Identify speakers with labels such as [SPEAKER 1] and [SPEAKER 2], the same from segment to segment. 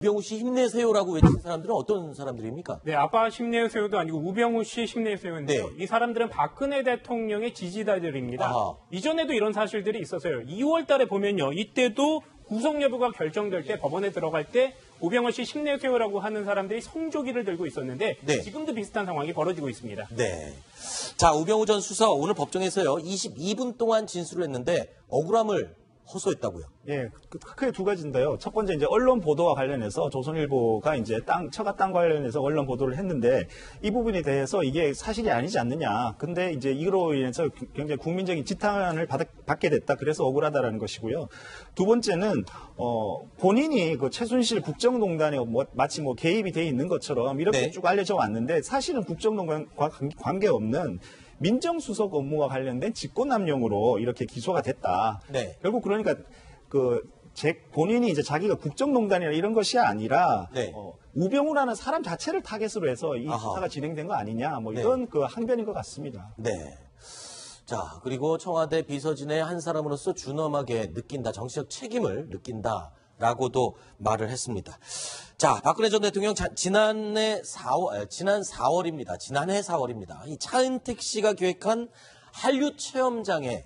[SPEAKER 1] 우병우 씨 힘내세요라고 외친 사람들은 어떤 사람들입니까?
[SPEAKER 2] 네, 아빠 힘내세요도 아니고 우병우 씨 힘내세요인데요.
[SPEAKER 1] 네.
[SPEAKER 2] 이 사람들은 박근혜 대통령의 지지자들입니다.
[SPEAKER 1] 아하.
[SPEAKER 2] 이전에도 이런 사실들이 있었어요. 2월 달에 보면요. 이때도 구속 여부가 결정될 때 법원에 들어갈 때 우병우 씨 힘내세요라고 하는 사람들이 성조기를 들고 있었는데
[SPEAKER 1] 네.
[SPEAKER 2] 지금도 비슷한 상황이 벌어지고 있습니다.
[SPEAKER 1] 네. 자, 우병우 전 수사 오늘 법정에서요. 22분 동안 진술을 했는데 억울함을 호소했다고요.
[SPEAKER 3] 예, 크게 두 가지인데요. 첫 번째 이제 언론 보도와 관련해서 조선일보가 이제 처가 땅 관련해서 언론 보도를 했는데 이 부분에 대해서 이게 사실이 아니지 않느냐. 근데 이제 이로 인해서 굉장히 국민적인 지탄을 받게 됐다. 그래서 억울하다라는 것이고요. 두 번째는 본인이 그 최순실 국정농단에 마치 개입이 돼 있는 것처럼 이렇게
[SPEAKER 1] 네.
[SPEAKER 3] 쭉 알려져 왔는데 사실은 국정농단과 관계없는 민정수석 업무와 관련된 직권남용으로 이렇게 기소가 됐다.
[SPEAKER 1] 네.
[SPEAKER 3] 결국 그러니까 본인이 이제 자기가 국정농단이나 이런 것이 아니라
[SPEAKER 1] 네.
[SPEAKER 3] 우병우라는 사람 자체를 타겟으로 해서 이
[SPEAKER 1] 아하.
[SPEAKER 3] 수사가 진행된 거 아니냐.
[SPEAKER 1] 네.
[SPEAKER 3] 이런 항변인 것 같습니다.
[SPEAKER 1] 네. 자, 그리고 청와대 비서진의 한 사람으로서 준엄하게 느낀다. 정치적 책임을 느낀다라고도 말을 했습니다. 자, 박근혜 전 대통령 지난해 4월입니다. 이 차은택 씨가 기획한 한류 체험장에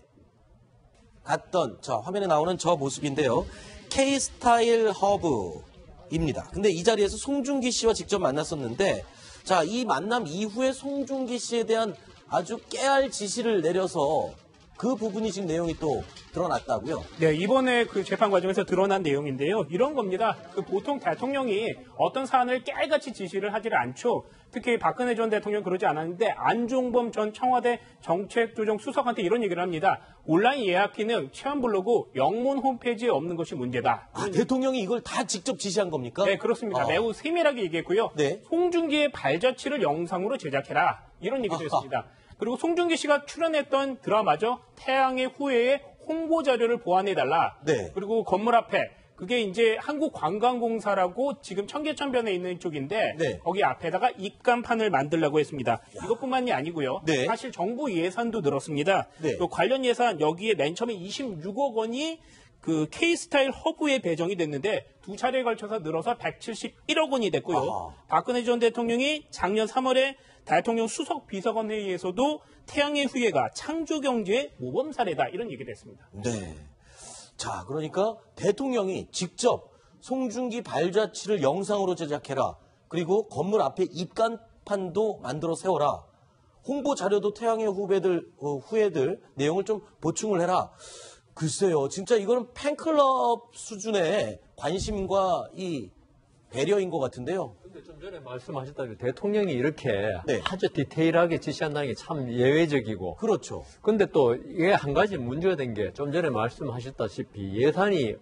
[SPEAKER 1] 갔던 화면에 나오는 저 모습인데요. K-스타일 허브입니다. 근데 이 자리에서 송중기 씨와 직접 만났었는데 자, 이 만남 이후에 송중기 씨에 대한 아주 깨알 지시를 내려서 그 부분이 지금 내용이 또 드러났다고요?
[SPEAKER 2] 네, 이번에 그 재판 과정에서 드러난 내용인데요. 이런 겁니다. 보통 대통령이 어떤 사안을 깨알같이 지시를 하지를 않죠. 특히 박근혜 전 대통령 그러지 않았는데 안종범 전 청와대 정책조정수석한테 이런 얘기를 합니다. 온라인 예약 기능, 체험 블로그, 영문 홈페이지에 없는 것이 문제다.
[SPEAKER 1] 아, 대통령이 이걸 다 직접 지시한 겁니까?
[SPEAKER 2] 네, 그렇습니다. 매우 세밀하게 얘기했고요.
[SPEAKER 1] 네.
[SPEAKER 2] 송중기의 발자취를 영상으로 제작해라. 이런 얘기도 했습니다. 그리고 송중기 씨가 출연했던 드라마죠. 태양의 후예의 홍보 자료를 보완해달라.
[SPEAKER 1] 네.
[SPEAKER 2] 그리고 건물 앞에 그게 이제 한국관광공사라고 지금 청계천변에 있는 쪽인데
[SPEAKER 1] 네.
[SPEAKER 2] 거기 앞에다가 입간판을 만들려고 했습니다. 이것뿐만이 아니고요.
[SPEAKER 1] 네.
[SPEAKER 2] 사실 정부 예산도 늘었습니다.
[SPEAKER 1] 네.
[SPEAKER 2] 또 관련 예산 여기에 맨 처음에 26억 원이 그 K-스타일 허브에 배정이 됐는데 두 차례에 걸쳐서 늘어서 171억 원이 됐고요.
[SPEAKER 1] 아하.
[SPEAKER 2] 박근혜 전 대통령이 작년 3월에 대통령 수석 비서관 회의에서도 태양의 후예가 창조경제의 모범 사례다 이런 얘기를 했습니다.
[SPEAKER 1] 네. 자, 그러니까 대통령이 직접 송중기 발자취를 영상으로 제작해라. 그리고 건물 앞에 입간판도 만들어 세워라. 홍보 자료도 태양의 후예들 내용을 좀 보충을 해라. 글쎄요, 진짜 이거는 팬클럽 수준의 관심과 이 배려인 것 같은데요.
[SPEAKER 4] 근데 좀 전에 말씀하셨다시피 대통령이 이렇게
[SPEAKER 1] 네.
[SPEAKER 4] 아주 디테일하게 지시한다는 게 참 예외적이고.
[SPEAKER 1] 그렇죠.
[SPEAKER 4] 근데 또 이게 한 가지 문제가 된 게 좀 전에 말씀하셨다시피 예산이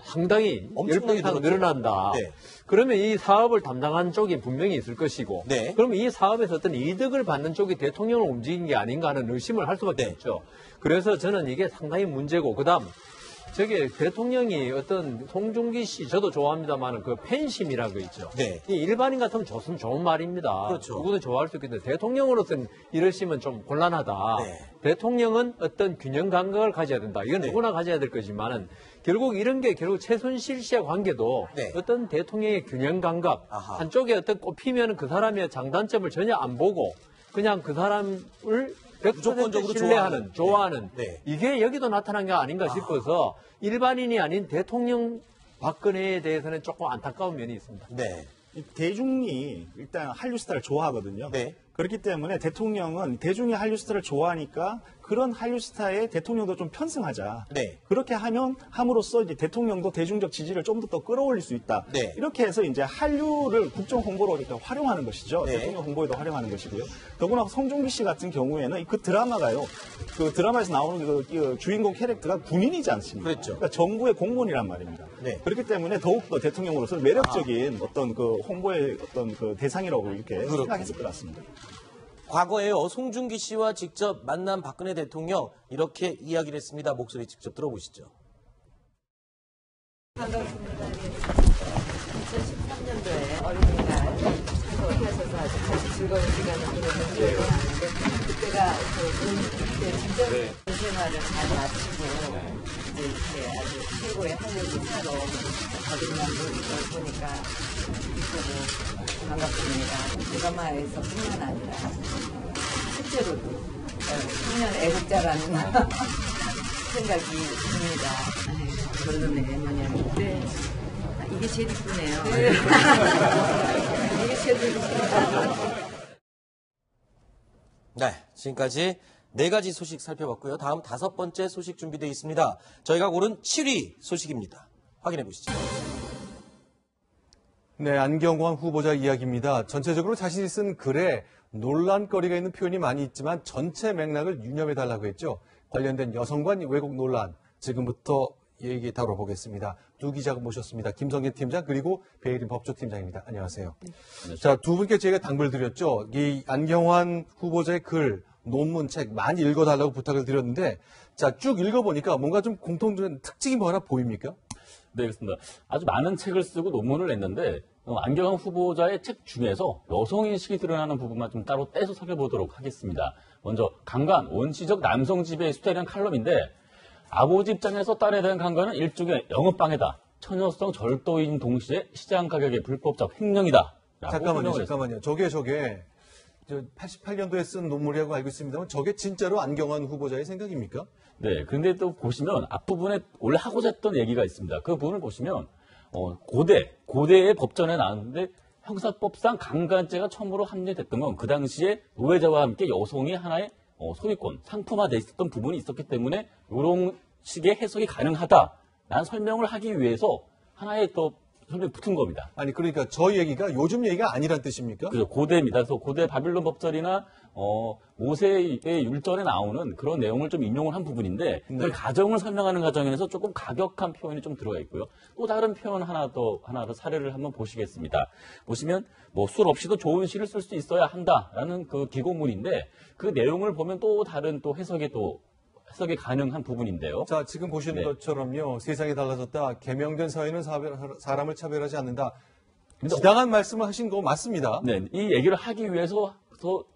[SPEAKER 4] 상당히
[SPEAKER 1] 엄청나게
[SPEAKER 4] 10배 이상
[SPEAKER 1] 늘었죠.
[SPEAKER 4] 늘어난다.
[SPEAKER 1] 네.
[SPEAKER 4] 그러면 이 사업을 담당하는 쪽이 분명히 있을 것이고.
[SPEAKER 1] 네.
[SPEAKER 4] 그러면 이 사업에서 어떤 이득을 받는 쪽이 대통령을 움직인 게 아닌가 하는 의심을 할 수밖에
[SPEAKER 1] 네.
[SPEAKER 4] 없죠. 그래서 저는 이게 상당히 문제고. 그다음 저게 대통령이 어떤 송중기 씨 저도 좋아합니다만 그 팬심이라고 있죠.
[SPEAKER 1] 네.
[SPEAKER 4] 이 일반인 같으면 좋은 말입니다.
[SPEAKER 1] 그렇죠.
[SPEAKER 4] 누구든 좋아할 수 있겠는데 대통령으로서는 이러시면 좀 곤란하다.
[SPEAKER 1] 네.
[SPEAKER 4] 대통령은 어떤 균형 감각을 가져야 된다. 이건
[SPEAKER 1] 네.
[SPEAKER 4] 누구나 가져야 될 거지만은 결국 이런 게 결국 최순실 씨와 관계도
[SPEAKER 1] 네.
[SPEAKER 4] 어떤 대통령의 균형 감각
[SPEAKER 1] 아하.
[SPEAKER 4] 한쪽에 어떤 꼽히면 그 사람의 장단점을 전혀 안 보고 그냥 그 사람을 100%
[SPEAKER 1] 무조건적으로
[SPEAKER 4] 신뢰하는, 좋아하는
[SPEAKER 1] 네.
[SPEAKER 4] 이게 여기도 나타난 게 아닌가 싶어서 일반인이 아닌 대통령 박근혜에 대해서는 조금 안타까운 면이 있습니다.
[SPEAKER 1] 네.
[SPEAKER 3] 대중이 일단 한류 스타를 좋아하거든요.
[SPEAKER 1] 네.
[SPEAKER 3] 그렇기 때문에 대통령은 대중이 한류 스타를 좋아하니까 그런 한류 스타에 대통령도 좀 편승하자.
[SPEAKER 1] 네.
[SPEAKER 3] 그렇게 함으로써 이제 대통령도 대중적 지지를 좀 더 끌어올릴 수 있다.
[SPEAKER 1] 네.
[SPEAKER 3] 이렇게 해서 이제 한류를 국정 홍보로 이렇게 활용하는 것이죠.
[SPEAKER 1] 네.
[SPEAKER 3] 대통령 홍보에도 활용하는 것이고요. 더구나 송중기 씨 같은 경우에는 그 드라마가요. 그 드라마에서 나오는 그 주인공 캐릭터가 군인이지 않습니까?
[SPEAKER 1] 그렇죠.
[SPEAKER 3] 그러니까 정부의 공무원이란 말입니다.
[SPEAKER 1] 네.
[SPEAKER 3] 그렇기 때문에 더욱더 대통령으로서 매력적인 어떤 그 홍보의 어떤 그 대상이라고 이렇게
[SPEAKER 1] 그렇군요.
[SPEAKER 3] 생각했을 것 같습니다.
[SPEAKER 1] 과거에요, 송중기 씨와 직접 만난 박근혜 대통령 이렇게 이야기를 했습니다. 목소리 직접 들어보시죠.
[SPEAKER 5] 반갑습니다. 2013년도에 어린이날 참석을 하셔서 아주 즐거운 시간을 보냈는데 그때가 그때 직접 생활을 잘 마치고 이렇게 아주 최고의 한류 기사로 거듭난 걸 보니까 기쁘고 반갑습니다. 드라마에서뿐만 아니라 실제로도 청년 애국자라는 생각이 듭니다. 결론에 뭐냐면 이게 제일 이쁘네요. 이게 제일 이쁘네요.
[SPEAKER 1] 네, 지금까지 4가지 소식 살펴봤고요. 다음 5번째 소식 준비되어 있습니다. 저희가 고른 7위 소식입니다. 확인해 보시죠.
[SPEAKER 6] 네, 안경환 후보자 이야기입니다. 전체적으로 자신이 쓴 글에 논란거리가 있는 표현이 많이 있지만 전체 맥락을 유념해달라고 했죠. 관련된 여성관 왜곡 논란, 지금부터 얘기 다뤄보겠습니다. 두 기자 모셨습니다. 김성진 팀장 그리고 배혜린 법조팀장입니다. 안녕하세요. 자, 두 분께 제가 당부를 드렸죠. 이 안경환 후보자의 글, 논문, 책 많이 읽어달라고 부탁을 드렸는데 자, 쭉 읽어보니까 뭔가 좀 공통된 특징이 뭐 하나 보입니까?
[SPEAKER 7] 네, 그렇습니다. 아주 많은 책을 쓰고 논문을 냈는데 안경환 후보자의 책 중에서 여성인식이 드러나는 부분만 좀 따로 떼서 살펴보도록 하겠습니다. 먼저 강간, 원시적 남성 지배의 수태라는 칼럼인데 아버지 입장에서 딸에 대한 강간은 일종의 영업방해다. 처녀성 절도인 동시에 시장 가격의 불법적 횡령이다.
[SPEAKER 6] 잠깐만요. 저게 88년도에 쓴 논문이라고 알고 있습니다만 저게 진짜로 안경환 후보자의 생각입니까?
[SPEAKER 7] 네, 근데 또 보시면 앞부분에 원래 하고자 했던 얘기가 있습니다. 그 부분을 보시면 고대의 법전에 나왔는데 형사법상 강간죄가 처음으로 합리됐던 건 그 당시에 노예자와 함께 여성이 하나의 소유권, 상품화돼 있었던 부분이 있었기 때문에 이런 식의 해석이 가능하다라는 설명을 하기 위해서 하나의 또 설명이 붙은 겁니다.
[SPEAKER 6] 아니 그러니까 저 얘기가 요즘 얘기가 아니란 뜻입니까?
[SPEAKER 7] 그래서 고대입니다. 그래서 고대 바빌론 법전이나 모세의 율전에 나오는 그런 내용을 좀 인용을 한 부분인데 그 가정을 설명하는 과정에서 조금 가격한 표현이 좀 들어가 있고요. 또 다른 표현 하나 더 사례를 한번 보시겠습니다. 보시면 술 없이도 좋은 시를 쓸 수 있어야 한다라는 그 기고문인데 그 내용을 보면 또 다른 또 해석이 가능한 부분인데요.
[SPEAKER 6] 자, 지금 보시는 것처럼요. 세상이 달라졌다. 개명된 사회는 사람을 차별하지 않는다. 지당한 말씀을 하신 거 맞습니다.
[SPEAKER 7] 네, 이 얘기를 하기 위해서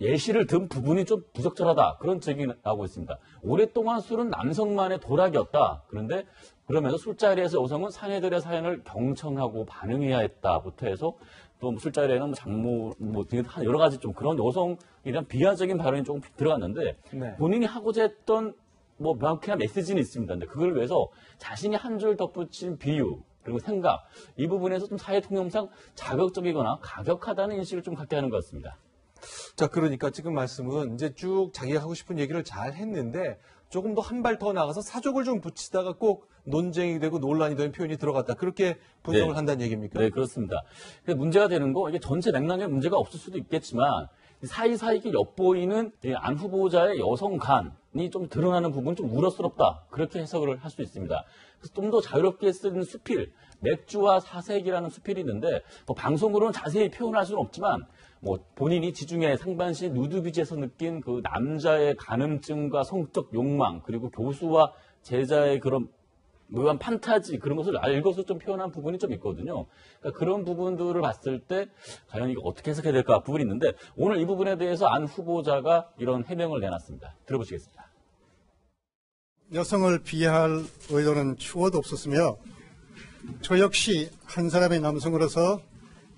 [SPEAKER 7] 예시를 든 부분이 좀 부적절하다. 그런 제기가 나오고 있습니다. 오랫동안 술은 남성만의 도락이었다. 그런데 그러면서 술자리에서 여성은 사내들의 사연을 경청하고 반응해야 했다부터 해서 또 술자리에는 장모 여러 가지 좀 그런 여성에 대한 비하적인 발언이 조금 들어갔는데 본인이 하고자 했던 명확한 메시지는 있습니다. 근데 그걸 위해서 자신이 한 줄 덧붙인 비유 그리고 생각 이 부분에서 좀 사회 통념상 자극적이거나 가격하다는 인식을 좀 갖게 하는 것 같습니다.
[SPEAKER 6] 자, 그러니까 지금 말씀은 이제 쭉 자기가 하고 싶은 얘기를 잘 했는데 조금 더 한 발 더 나가서 사족을 좀 붙이다가 꼭 논쟁이 되고 논란이 되는 표현이 들어갔다. 그렇게 분석을 한다는 얘기입니까?
[SPEAKER 7] 네, 그렇습니다. 문제가 되는 거 이게 전체 맥락에 문제가 없을 수도 있겠지만 사이사이 엿보이는 안 후보자의 여성간이 좀 드러나는 부분 좀 우려스럽다. 그렇게 해석을 할 수 있습니다. 그래서 좀 더 자유롭게 쓰는 수필, 맥주와 사색이라는 수필이 있는데 방송으로는 자세히 표현할 수는 없지만 본인이 지중해 상반시 누드비지에서 느낀 그 남자의 간음증과 성적 욕망 그리고 교수와 제자의 그런 묘한 판타지 그런 것을 읽어서 좀 표현한 부분이 좀 있거든요. 그러니까 그런 부분들을 봤을 때 과연 이거 어떻게 해석해야 될까 부분이 있는데 오늘 이 부분에 대해서 안 후보자가 이런 해명을 내놨습니다. 들어보시겠습니다.
[SPEAKER 8] 여성을 비하할 의도는 추호도 없었으며 저 역시 한 사람의 남성으로서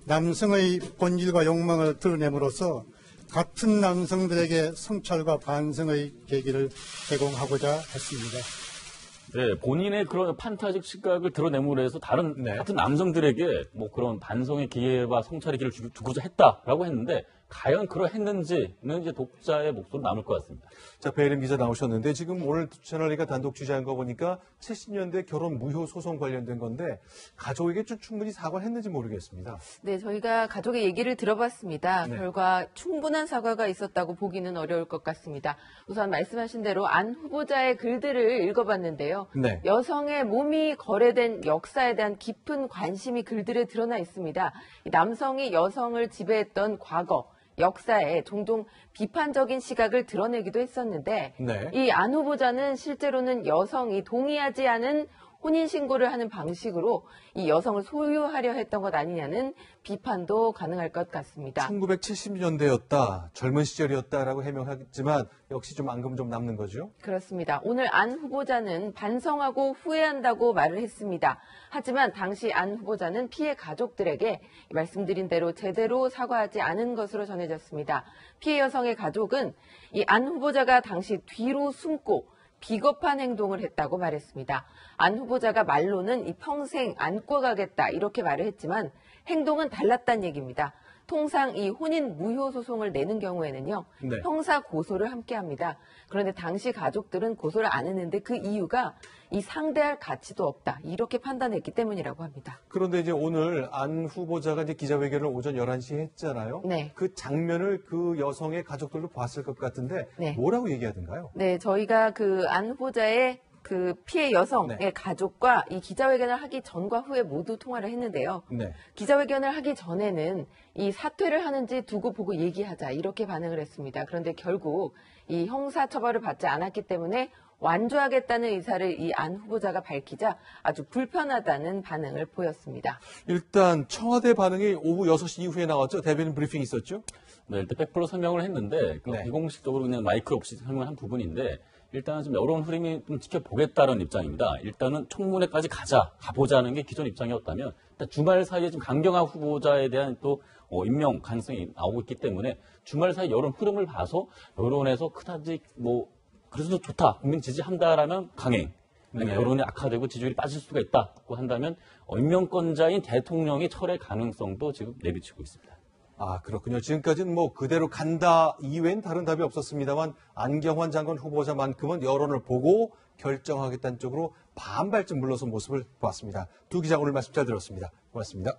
[SPEAKER 8] 남성의 본질과 욕망을 드러냄으로써 같은 남성들에게 성찰과 반성의 계기를 제공하고자 했습니다.
[SPEAKER 7] 네, 본인의 그런 판타직 시각을 드러내므로 해서 같은 남성들에게 그런 반성의 기회와 성찰의 기회를 주고자 했다라고 했는데 과연 그러했는지는 이제 독자의 목소리로 남을 것 같습니다.
[SPEAKER 6] 자, 배혜림 기자 나오셨는데 지금 오늘 채널이가 단독 취재한 거 보니까 70년대 결혼 무효 소송 관련된 건데 가족에게 좀 충분히 사과를 했는지 모르겠습니다.
[SPEAKER 9] 네, 저희가 가족의 얘기를 들어봤습니다. 결과 충분한 사과가 있었다고 보기는 어려울 것 같습니다. 우선 말씀하신 대로 안 후보자의 글들을 읽어봤는데요. 여성의 몸이 거래된 역사에 대한 깊은 관심이 글들에 드러나 있습니다. 남성이 여성을 지배했던 과거, 역사에 종종 비판적인 시각을 드러내기도 했었는데 이 안 후보자는 실제로는 여성이 동의하지 않은 혼인신고를 하는 방식으로 이 여성을 소유하려 했던 것 아니냐는 비판도 가능할 것 같습니다.
[SPEAKER 6] 1970년대였다, 젊은 시절이었다라고 해명하지만 역시 좀 앙금 좀 남는 거죠?
[SPEAKER 9] 그렇습니다. 오늘 안 후보자는 반성하고 후회한다고 말을 했습니다. 하지만 당시 안 후보자는 피해 가족들에게 말씀드린 대로 제대로 사과하지 않은 것으로 전해졌습니다. 피해 여성의 가족은 이 안 후보자가 당시 뒤로 숨고 비겁한 행동을 했다고 말했습니다. 안 후보자가 말로는 이 평생 안고 가겠다 이렇게 말을 했지만 행동은 달랐다는 얘기입니다. 통상 이 혼인 무효 소송을 내는 경우에는요,
[SPEAKER 6] 네.
[SPEAKER 9] 형사 고소를 함께 합니다. 그런데 당시 가족들은 고소를 안 했는데 그 이유가 이 상대할 가치도 없다 이렇게 판단했기 때문이라고 합니다.
[SPEAKER 6] 그런데 이제 오늘 안 후보자가 이제 기자회견을 오전 11시에 했잖아요.
[SPEAKER 9] 네.
[SPEAKER 6] 그 장면을 그 여성의 가족들도 봤을 것 같은데
[SPEAKER 9] 네.
[SPEAKER 6] 뭐라고 얘기하던가요?
[SPEAKER 9] 네, 저희가 그 안 후보자의 그 피해 여성의
[SPEAKER 6] 네.
[SPEAKER 9] 가족과 이 기자회견을 하기 전과 후에 모두 통화를 했는데요.
[SPEAKER 6] 네.
[SPEAKER 9] 기자회견을 하기 전에는 이 사퇴를 하는지 두고 보고 얘기하자 이렇게 반응을 했습니다. 그런데 결국 이 형사처벌을 받지 않았기 때문에 완주하겠다는 의사를 이 안 후보자가 밝히자 아주 불편하다는 반응을 보였습니다.
[SPEAKER 6] 일단 청와대 반응이 오후 6시 이후에 나왔죠. 대변인 브리핑이 있었죠.
[SPEAKER 7] 네, 일단 100% 설명을 했는데 그
[SPEAKER 6] 네.
[SPEAKER 7] 비공식적으로 그냥 마이크 없이 설명을 한 부분인데 일단은 좀 여론 흐름이 좀 지켜보겠다는 입장입니다. 일단은 청문회까지 가보자는 게 기존 입장이었다면 일단 주말 사이에 지금 강경화 후보자에 대한 또 임명 가능성이 나오고 있기 때문에 주말 사이 여론 흐름을 봐서 여론에서 그다지 그래서 좋다, 국민 지지한다라면 강행,
[SPEAKER 6] 네.
[SPEAKER 7] 여론이 악화되고 지지율이 빠질 수가 있다고 한다면 임명권자인 대통령이 철회 가능성도 지금 내비치고 있습니다.
[SPEAKER 6] 아, 그렇군요. 지금까지는 그대로 간다 이외엔 다른 답이 없었습니다만 안경환 장관 후보자만큼은 여론을 보고 결정하겠다는 쪽으로 반발쯤 물러선 모습을 보았습니다. 두 기자 오늘 말씀 잘 들었습니다. 고맙습니다.